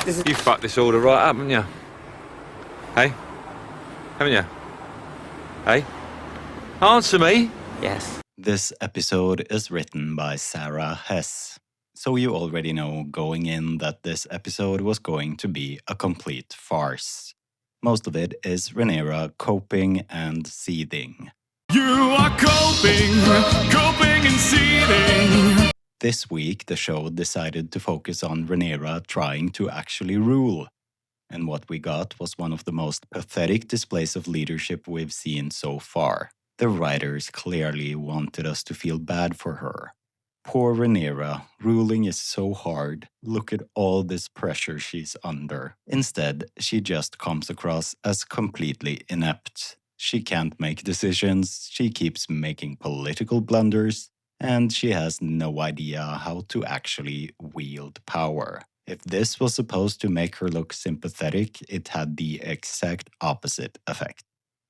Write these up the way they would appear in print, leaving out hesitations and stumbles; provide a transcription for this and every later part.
You fucked this order right up, haven't you? Hey? Haven't you? Hey? Answer me! Yes. This episode is written by Sara Hess. So you already know going in that this episode was going to be a complete farce. Most of it is Rhaenyra coping and seething. You are coping and seething. This week, the show decided to focus on Rhaenyra trying to actually rule. And what we got was one of the most pathetic displays of leadership we've seen so far. The writers clearly wanted us to feel bad for her. Poor Rhaenyra, ruling is so hard. Look at all this pressure she's under. Instead, she just comes across as completely inept. She can't make decisions, she keeps making political blunders, and she has no idea how to actually wield power. If this was supposed to make her look sympathetic, it had the exact opposite effect.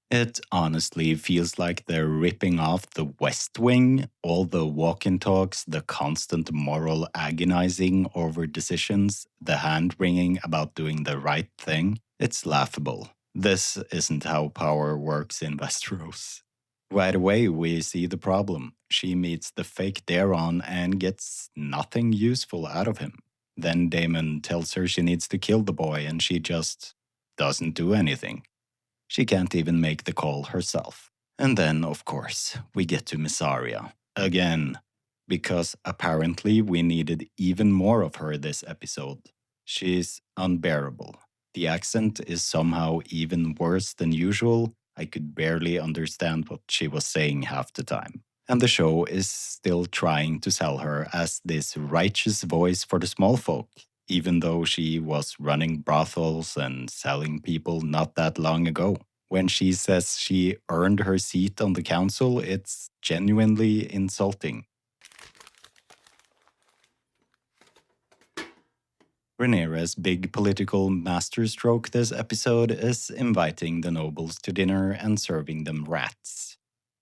It honestly feels like they're ripping off the West Wing, all the walk-in talks, the constant moral agonizing over decisions, the hand-wringing about doing the right thing. It's laughable. This isn't how power works in Westeros. Right away, we see the problem. She meets the fake Daeron and gets nothing useful out of him. Then Daemon tells her she needs to kill the boy and she just doesn't do anything. She can't even make the call herself. And then, of course, we get to Mysaria. Again. Because apparently we needed even more of her this episode. She's unbearable. The accent is somehow even worse than usual. I could barely understand what she was saying half the time. And the show is still trying to sell her as this righteous voice for the small folk, even though she was running brothels and selling people not that long ago. When she says she earned her seat on the council, it's genuinely insulting. Rhaenyra's big political masterstroke this episode is inviting the nobles to dinner and serving them rats.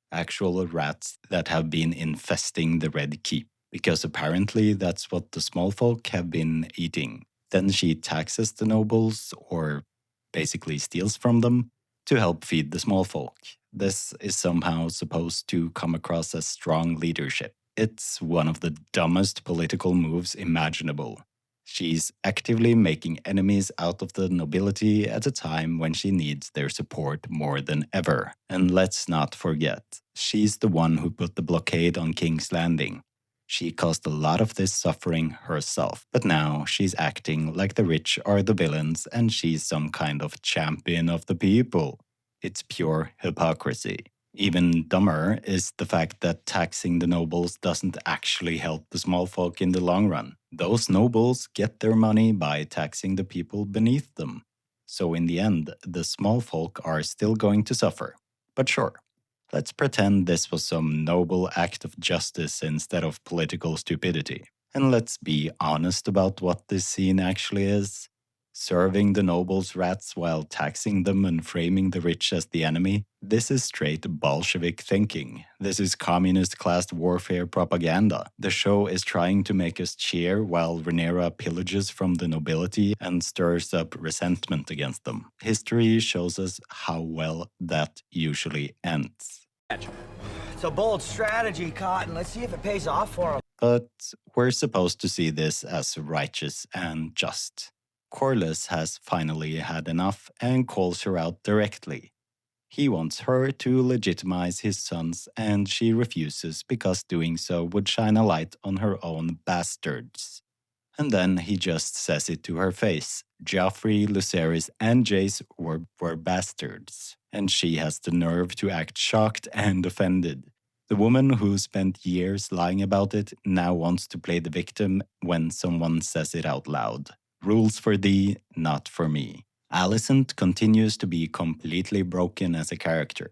Actual rats that have been infesting the Red Keep, because apparently that's what the small folk have been eating. Then she taxes the nobles, or basically steals from them, to help feed the small folk. This is somehow supposed to come across as strong leadership. It's one of the dumbest political moves imaginable. She's actively making enemies out of the nobility at a time when she needs their support more than ever. And let's not forget, she's the one who put the blockade on King's Landing. She caused a lot of this suffering herself, but now she's acting like the rich are the villains and she's some kind of champion of the people. It's pure hypocrisy. Even dumber is the fact that taxing the nobles doesn't actually help the small folk in the long run. Those nobles get their money by taxing the people beneath them. So in the end, the small folk are still going to suffer. But sure, let's pretend this was some noble act of justice instead of political stupidity. And let's be honest about what this scene actually is. Serving the nobles rats while taxing them and framing the rich as the enemy. This is straight Bolshevik thinking. This is communist class warfare propaganda. The show is trying to make us cheer while Rhaenyra pillages from the nobility and stirs up resentment against them. History shows us how well that usually ends. It's a bold strategy, Cotton. Let's see if it pays off for him. But we're supposed to see this as righteous and just. Corlys has finally had enough and calls her out directly. He wants her to legitimize his sons and she refuses because doing so would shine a light on her own bastards. And then he just says it to her face. Joffrey, Lucerys, and Jace were bastards. And she has the nerve to act shocked and offended. The woman who spent years lying about it now wants to play the victim when someone says it out loud. Rules for thee, not for me. Alicent continues to be completely broken as a character.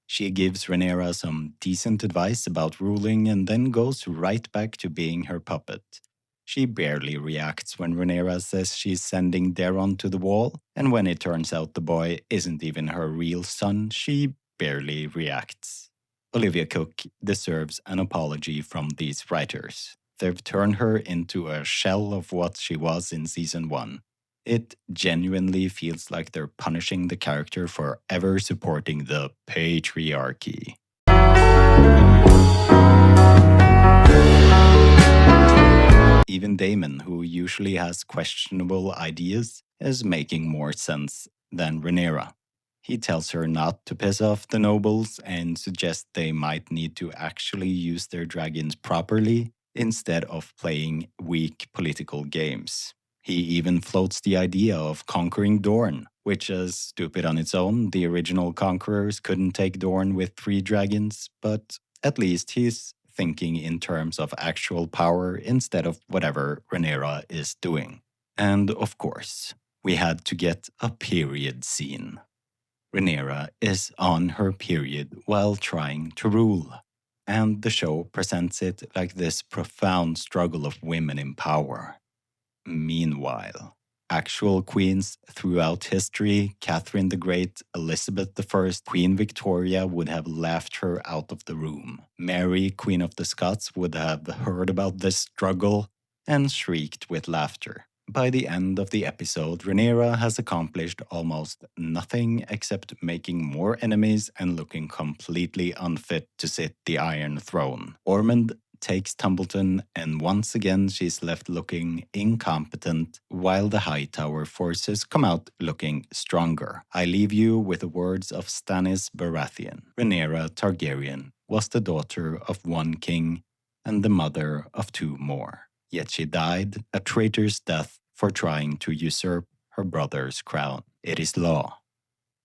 She gives Rhaenyra some decent advice about ruling and then goes right back to being her puppet. She barely reacts when Rhaenyra says she's sending Daeron to the wall, and when it turns out the boy isn't even her real son, she barely reacts. Olivia Cook deserves an apology from these writers. They've turned her into a shell of what she was in Season 1. It genuinely feels like they're punishing the character for ever supporting the patriarchy. Even Daemon, who usually has questionable ideas, is making more sense than Rhaenyra. He tells her not to piss off the nobles and suggests they might need to actually use their dragons properly instead of playing weak political games. He even floats the idea of conquering Dorne, which is stupid on its own. The original conquerors couldn't take Dorne with 3 dragons, but at least he's thinking in terms of actual power instead of whatever Rhaenyra is doing. And of course, we had to get a period scene. Rhaenyra is on her period while trying to rule, and the show presents it like this profound struggle of women in power. Meanwhile, actual queens throughout history, Catherine the Great, Elizabeth I, Queen Victoria would have laughed her out of the room. Mary, Queen of the Scots, would have heard about this struggle and shrieked with laughter. By the end of the episode, Rhaenyra has accomplished almost nothing except making more enemies and looking completely unfit to sit the Iron Throne. Ormond takes Tumbleton, and once again she's left looking incompetent, while the Hightower forces come out looking stronger. I leave you with the words of Stannis Baratheon. Rhaenyra Targaryen was the daughter of 1 king and the mother of 2 more. Yet she died a traitor's death for trying to usurp her brother's crown. It is law.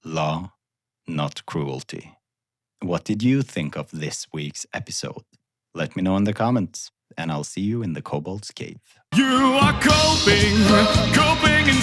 Law, not cruelty. What did you think of this week's episode? Let me know in the comments, and I'll see you in the Kobold's Cave. You are coping and